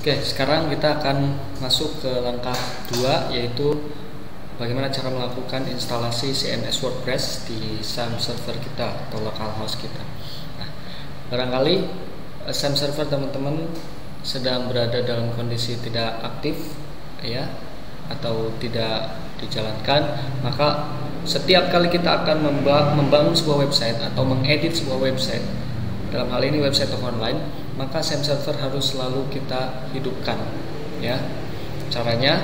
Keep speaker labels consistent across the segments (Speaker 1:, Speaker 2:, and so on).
Speaker 1: Oke, sekarang kita akan masuk ke langkah 2, yaitu bagaimana cara melakukan instalasi CMS WordPress di SAM server kita atau localhost kita. Nah, barangkali SAM server teman-teman sedang berada dalam kondisi tidak aktif ya, atau tidak dijalankan, maka setiap kali kita akan membangun sebuah website atau mengedit sebuah website, dalam hal ini website toko online, maka SAM server harus selalu kita hidupkan ya. Caranya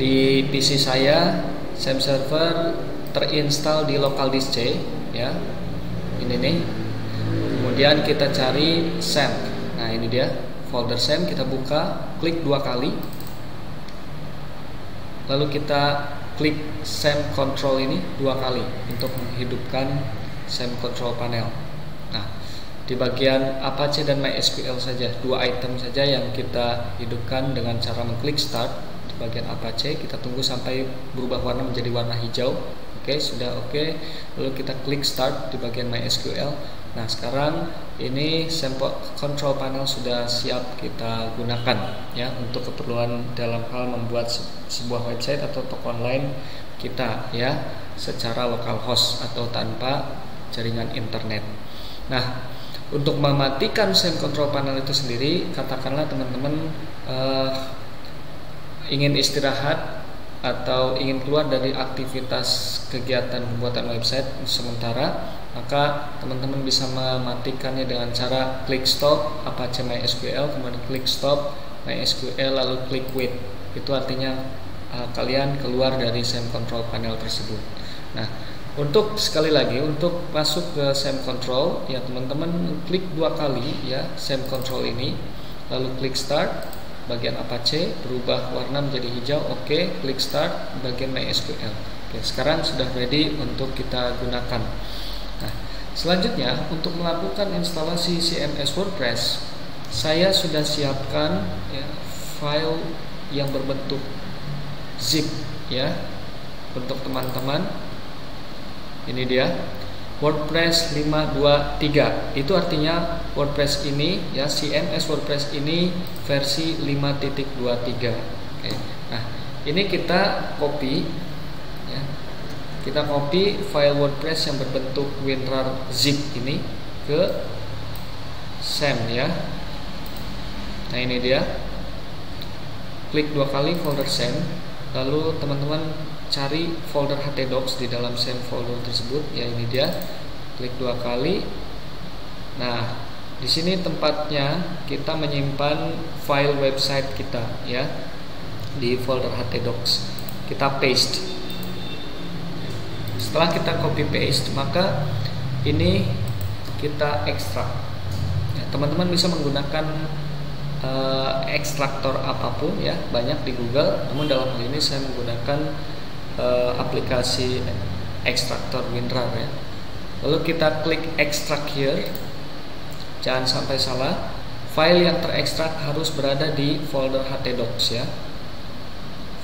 Speaker 1: di PC saya SAM server terinstall di local disk C ya, ini nih. Kemudian kita cari SAM. Nah, ini dia folder SAM, kita buka, klik 2 kali, lalu kita klik SAM control ini 2 kali untuk menghidupkan SAM control panel. Nah, di bagian Apache dan MySQL saja, 2 item saja yang kita hidupkan dengan cara mengklik start. Di bagian Apache kita tunggu sampai berubah warna menjadi warna hijau. Oke, sudah oke. Lalu kita klik start di bagian MySQL. Nah, sekarang ini SAM control panel sudah siap kita gunakan ya, untuk keperluan dalam hal membuat sebuah website atau toko online kita ya, secara localhost atau tanpa jaringan internet. Nah, untuk mematikan SAM control panel itu sendiri, katakanlah teman-teman ingin istirahat atau ingin keluar dari aktivitas kegiatan pembuatan website sementara, maka teman-teman bisa mematikannya dengan cara klik stop Apache MySQL, kemudian klik stop MySQL, lalu klik quit. Itu artinya kalian keluar dari SAM control panel tersebut. Nah, untuk sekali lagi, untuk masuk ke SAM control ya, teman-teman klik 2 kali ya SAM control ini, lalu klik start bagian Apache, berubah warna menjadi hijau, oke, klik start bagian MySQL. Oke, sekarang sudah ready untuk kita gunakan. Nah, selanjutnya untuk melakukan instalasi CMS WordPress, saya sudah siapkan ya, file yang berbentuk zip ya untuk teman-teman. Ini dia WordPress 5.2.3. Itu artinya WordPress ini ya, CMS WordPress ini versi 5.23. Oke. Nah, ini kita copy ya. Kita copy file WordPress yang berbentuk WinRAR zip ini ke SAM ya. Nah, ini dia. Klik 2 kali folder SAM, lalu teman-teman cari folder htdocs di dalam SAM folder tersebut ya, ini dia. Klik 2 kali. Nah, di sini tempatnya kita menyimpan file website kita ya, di folder htdocs. Kita paste. Setelah kita copy paste, maka ini kita ekstrak ya, teman-teman bisa menggunakan ekstraktor apapun ya, banyak di Google, namun dalam hal ini saya menggunakan aplikasi ekstraktor WinRAR ya. Lalu kita klik extract here, jangan sampai salah, file yang terekstrak harus berada di folder htdocs ya,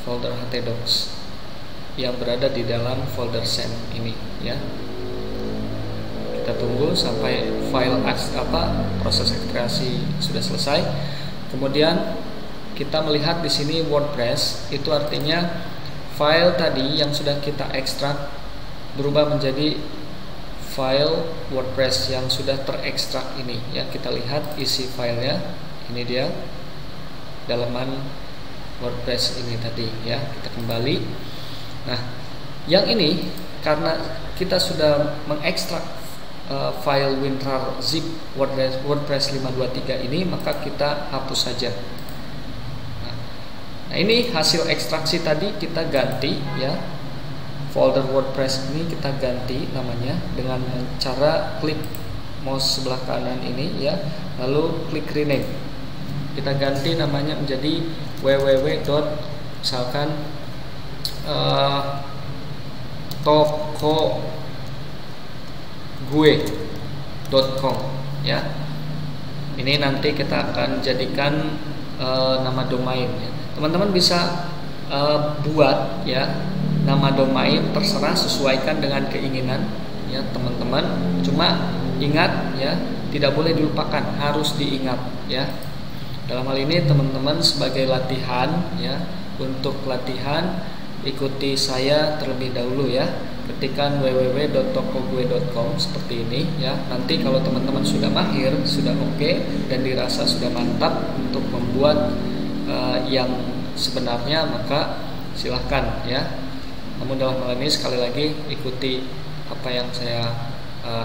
Speaker 1: folder htdocs yang berada di dalam folder SAM ini ya. Kita tunggu sampai file proses ekstraksi sudah selesai. Kemudian kita melihat di sini WordPress, itu artinya file tadi yang sudah kita ekstrak berubah menjadi file WordPress yang sudah terekstrak ini ya. Kita lihat isi filenya, ini dia dalaman WordPress ini tadi ya. Kita kembali. Nah, yang ini karena kita sudah mengekstrak file WinRAR zip WordPress 5.2.3 ini, maka kita hapus saja. Nah, ini hasil ekstraksi tadi kita ganti ya, folder WordPress ini kita ganti namanya dengan cara klik mouse sebelah kanan ini ya, lalu klik rename. Kita ganti namanya menjadi misalkan tokogue.com ya. Ini nanti kita akan jadikan nama domain ya. Teman-teman bisa buat ya nama domain terserah, sesuaikan dengan keinginan ya teman-teman. Cuma ingat ya, tidak boleh dilupakan, harus diingat ya. dalam hal ini teman-teman sebagai latihan ya, untuk latihan ikuti saya terlebih dahulu ya. Ketikkan www.tokogue.com seperti ini ya. Nanti kalau teman-teman sudah mahir, sudah oke, dan dirasa sudah mantap untuk membuat yang sebenarnya, maka silahkan ya. Namun dalam hal ini sekali lagi ikuti apa yang saya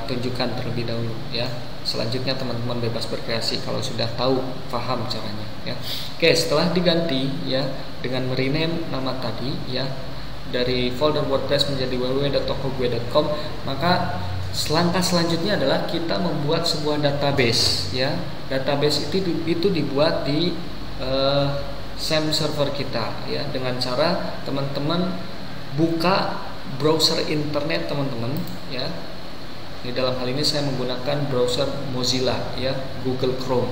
Speaker 1: tunjukkan terlebih dahulu ya. Selanjutnya teman-teman bebas berkreasi kalau sudah tahu, paham caranya ya. Oke, setelah diganti ya dengan merename nama tadi ya, dari folder WordPress menjadi www.tokogue.com, maka langkah selanjutnya adalah kita membuat sebuah database ya. Database itu dibuat di SAM server kita ya, dengan cara teman-teman buka browser internet teman-teman ya. Di dalam hal ini saya menggunakan browser Mozilla ya, Google Chrome.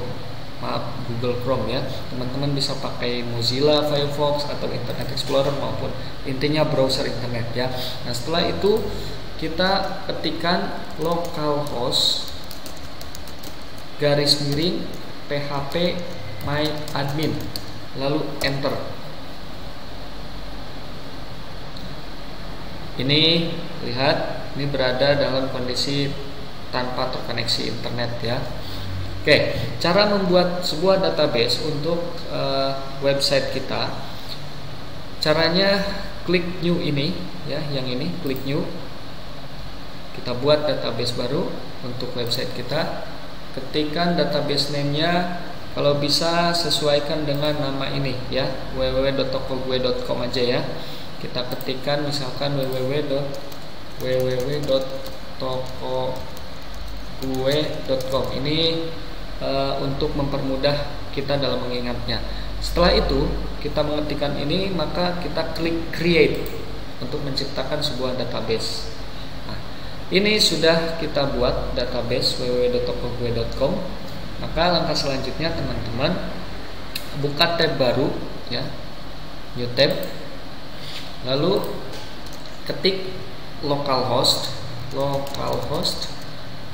Speaker 1: Maaf, Google Chrome ya. Teman-teman bisa pakai Mozilla, Firefox atau Internet Explorer maupun intinya browser internet ya. Nah, setelah itu kita ketikkan localhost garis miring php my admin, lalu enter. Ini lihat, ini berada dalam kondisi tanpa terkoneksi internet ya. Oke, cara membuat sebuah database untuk website kita, caranya klik new ini ya, yang ini klik new. Kita buat database baru untuk website kita. Ketikkan database name-nya, kalau bisa sesuaikan dengan nama ini ya, www.tokogue.com aja ya. Kita ketikkan misalkan www.tokogue.com. Ini untuk mempermudah kita dalam mengingatnya. Setelah itu kita mengetikkan ini, maka kita klik create untuk menciptakan sebuah database. Nah, ini sudah kita buat database www.tokogue.com. Maka langkah selanjutnya teman-teman buka tab baru ya, new tab. Lalu ketik localhost,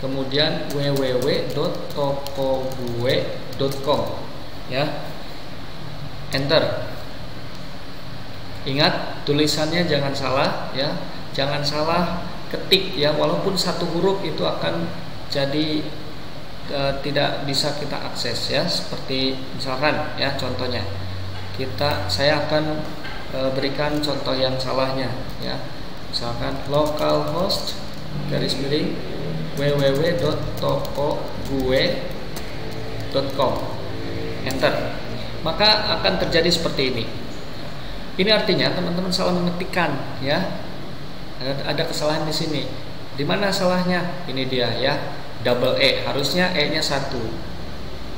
Speaker 1: kemudian www.tokogue.com ya, enter. Ingat tulisannya jangan salah ya, jangan salah ketik ya, walaupun satu huruf itu akan jadi tidak bisa kita akses ya. Seperti misalkan ya, contohnya saya akan berikan contoh yang salahnya ya. Misalkan localhost garis miring www.tokogue.com, enter. Maka akan terjadi seperti ini. Ini artinya teman-teman salah mengetikkan ya. Ada kesalahan di sini. Di mana salahnya? Ini dia ya, double E, harusnya E-nya 1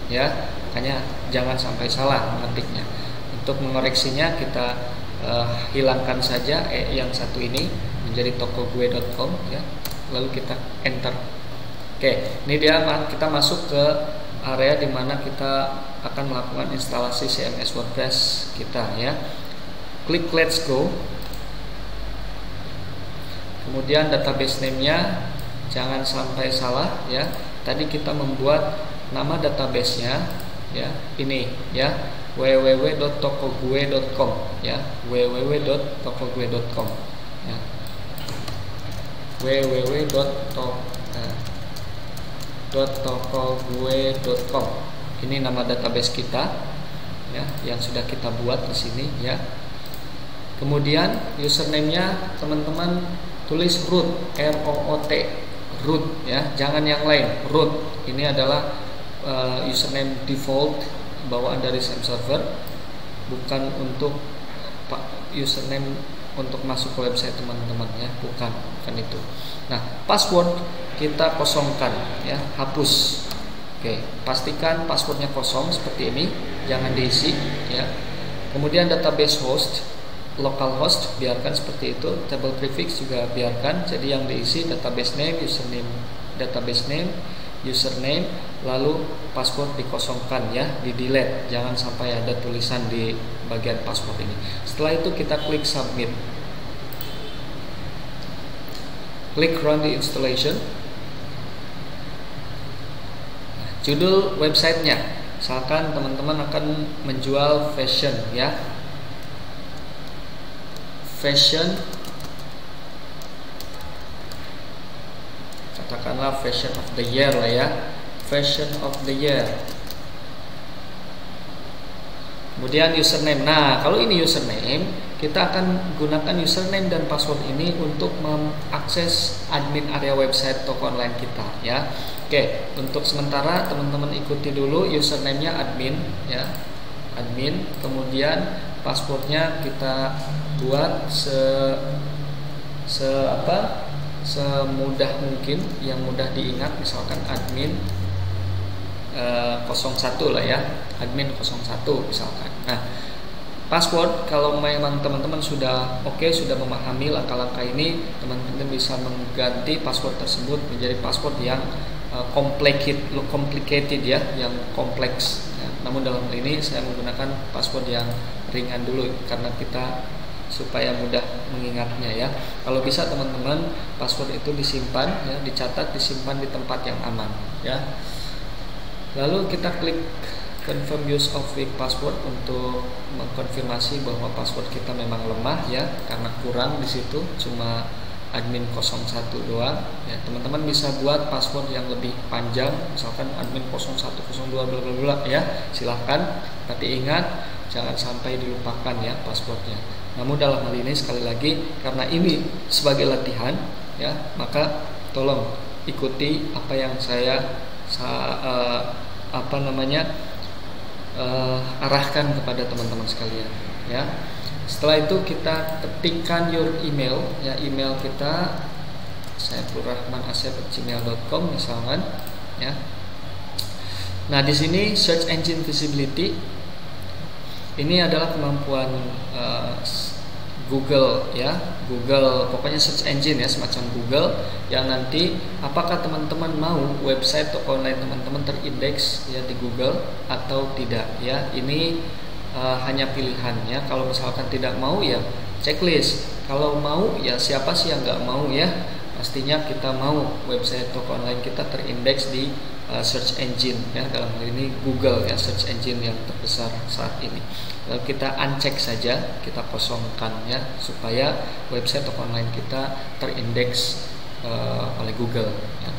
Speaker 1: ya. Makanya jangan sampai salah mengetiknya. Untuk mengoreksinya kita hilangkan saja E yang 1 ini menjadi tokogue.com ya, lalu kita enter. Oke, ini dia, kita masuk ke area di mana kita akan melakukan instalasi CMS WordPress kita ya. Klik let's go. Kemudian database name-nya jangan sampai salah ya. Tadi kita membuat nama database-nya ya, ini ya, www.tokogue.com ya, www.tokogue.com ya, www.tokogue.com. Ini nama database kita ya, yang sudah kita buat di sini ya. Kemudian username-nya teman-teman tulis root, ROOT, root ya, jangan yang lain, root. Ini adalah username default bawaan dari SAM server, bukan untuk username untuk masuk ke website teman-teman ya, bukan itu. Nah, password kita kosongkan ya, hapus. Oke, pastikan passwordnya kosong seperti ini, jangan diisi ya. Kemudian database host, localhost biarkan seperti itu, table prefix juga biarkan. Jadi yang diisi database name, username, database name, username, lalu password dikosongkan ya, di delete, jangan sampai ada tulisan di bagian password ini. Setelah itu kita klik submit, klik run the installation. Nah, judul websitenya misalkan teman-teman akan menjual fashion ya, fashion, katakanlah fashion of the year lah ya, fashion of the year. Kemudian username. Nah, kalau ini username, kita akan gunakan username dan password ini untuk mengakses admin area website toko online kita ya. Oke, untuk sementara teman-teman ikuti dulu username-nya admin ya. Admin, kemudian passwordnya kita buat semudah mungkin, yang mudah diingat, misalkan admin 01 lah ya, admin 01 misalkan. Nah, password kalau memang teman-teman sudah sudah memahami langkah-langkah ini, teman-teman bisa mengganti password tersebut menjadi password yang complicated ya, yang kompleks ya. Namun dalam hal ini saya menggunakan password yang ringan dulu karena kita supaya mudah mengingatnya ya. Kalau bisa teman-teman password itu disimpan ya, dicatat, disimpan di tempat yang aman ya. Lalu kita klik confirm use of weak password untuk mengkonfirmasi bahwa password kita memang lemah ya, karena kurang di situ cuma admin 01 doang ya. Teman-teman bisa buat password yang lebih panjang, misalkan admin 0102 bla bla bla ya, silahkan, tapi ingat jangan sampai dilupakan ya passwordnya. Namun dalam hal ini sekali lagi, karena ini sebagai latihan ya, maka tolong ikuti apa yang saya arahkan kepada teman-teman sekalian ya. Setelah itu kita ketikkan your email ya, email kita saifulrahmanasep@gmail.com misalkan ya. Nah, di sini search engine visibility ini adalah kemampuan Google ya, Google pokoknya search engine ya, semacam Google yang nanti apakah teman-teman mau website toko online teman-teman terindeks ya di Google atau tidak ya. Ini hanya pilihan ya. Kalau misalkan tidak mau ya checklist, kalau mau ya siapa sih yang nggak mau ya. Pastinya kita mau website toko online kita terindeks di search engine ya, dalam hal ini Google ya, search engine yang terbesar saat ini. Lalu kita uncheck saja, kita kosongkan ya, supaya website toko online kita terindeks oleh Google ya.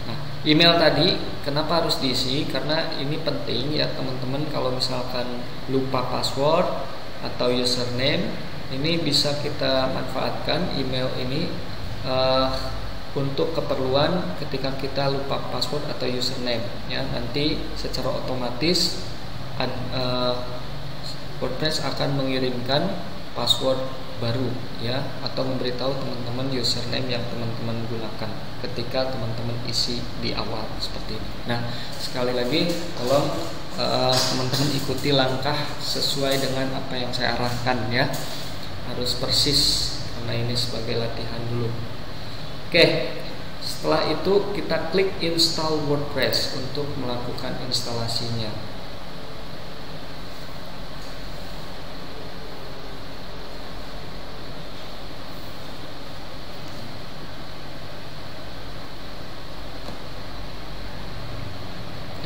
Speaker 1: Nah, email tadi kenapa harus diisi? Karena ini penting ya teman-teman. Kalau misalkan lupa password atau username, ini bisa kita manfaatkan email ini untuk keperluan ketika kita lupa password atau username ya. Nanti secara otomatis WordPress akan mengirimkan password baru ya, atau memberitahu teman-teman username yang teman-teman gunakan ketika teman-teman isi di awal seperti ini. Nah, sekali lagi tolong teman-teman ikuti langkah sesuai dengan apa yang saya arahkan ya, harus persis karena ini sebagai latihan dulu. Oke, setelah itu kita klik install WordPress untuk melakukan instalasinya.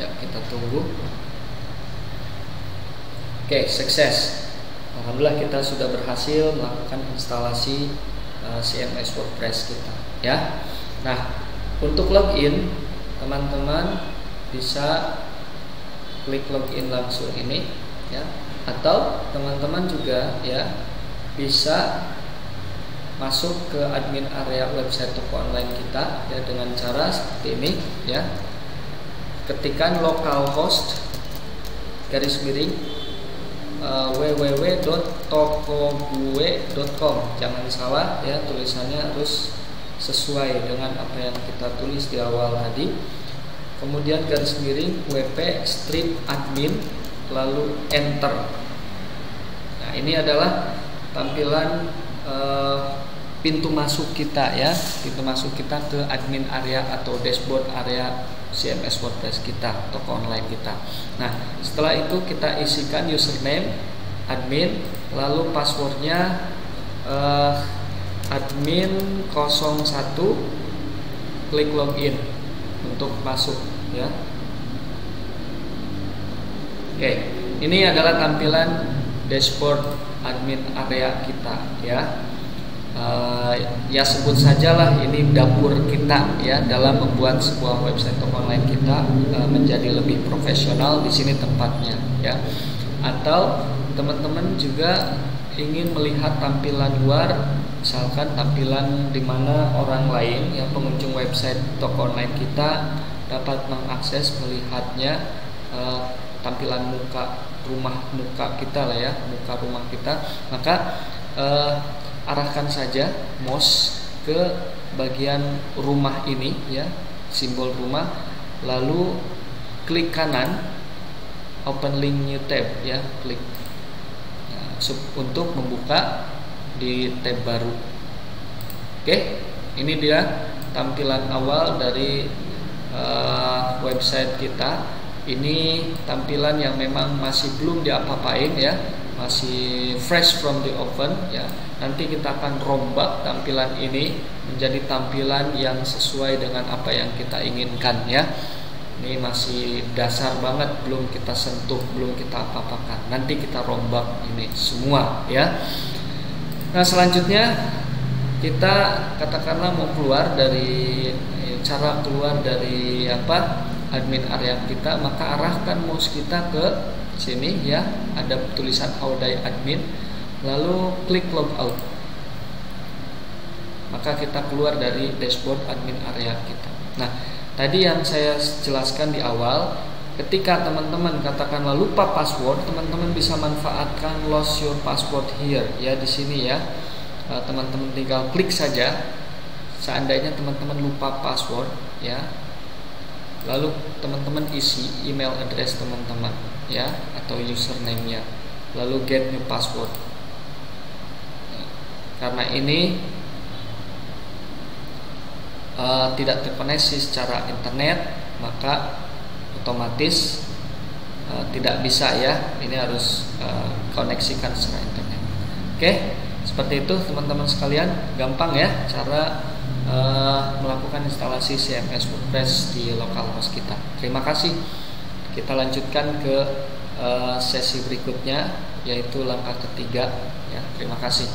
Speaker 1: Ya, kita tunggu. Oke, sukses. Alhamdulillah kita sudah berhasil melakukan instalasi CMS WordPress kita ya. Nah, untuk login teman-teman bisa klik login langsung ini ya, atau teman-teman juga ya bisa masuk ke admin area website toko online kita ya dengan cara seperti ini ya. Ketikkan localhost www.tokogue.com. Jangan salah ya, tulisannya harus sesuai dengan apa yang kita tulis di awal tadi. Kemudian _wp strip admin lalu enter. Nah, ini adalah tampilan pintu masuk kita ya, pintu masuk kita ke admin area atau dashboard area CMS WordPress kita, toko online kita. Nah, setelah itu kita isikan username admin, lalu passwordnya admin 01, klik login untuk masuk ya. Oke, ini adalah tampilan dashboard admin area kita ya. Ya sebut sajalah ini dapur kita ya dalam membuat sebuah website toko online kita menjadi lebih profesional. Di sini tempatnya ya. Atau teman-teman juga ingin melihat tampilan luar, misalkan tampilan di mana orang lain yang pengunjung website toko online kita dapat mengakses melihatnya, tampilan muka kita lah ya, muka rumah kita, maka arahkan saja mouse ke bagian rumah ini ya, simbol rumah, lalu klik kanan open link new tab ya, klik untuk membuka di tab baru. Oke, ini dia tampilan awal dari website kita. Ini tampilan yang memang masih belum diapa-apain ya, masih fresh from the oven ya. Nanti kita akan rombak tampilan ini menjadi tampilan yang sesuai dengan apa yang kita inginkan ya. Ini masih dasar banget, belum kita sentuh, belum kita apa-apakan. Nanti kita rombak ini semua ya. Nah, selanjutnya kita katakanlah mau keluar dari cara keluar dari admin area kita, maka arahkan mouse kita ke sini ya, ada tulisan Audai admin, lalu klik logout, maka kita keluar dari dashboard admin area kita. Nah, tadi yang saya jelaskan di awal, ketika teman-teman katakanlah lupa password, teman-teman bisa manfaatkan lost your password here ya, di sini ya. Teman-teman tinggal klik saja seandainya teman-teman lupa password ya, lalu teman-teman isi email address teman-teman ya, atau username-nya, lalu get new password. Karena ini tidak terkoneksi secara internet, maka otomatis tidak bisa ya, ini harus koneksikan secara internet. Oke, seperti itu teman-teman sekalian, gampang ya cara melakukan instalasi CMS WordPress di localhost kita. Terima kasih. Kita lanjutkan ke sesi berikutnya, yaitu langkah ketiga ya. Terima kasih.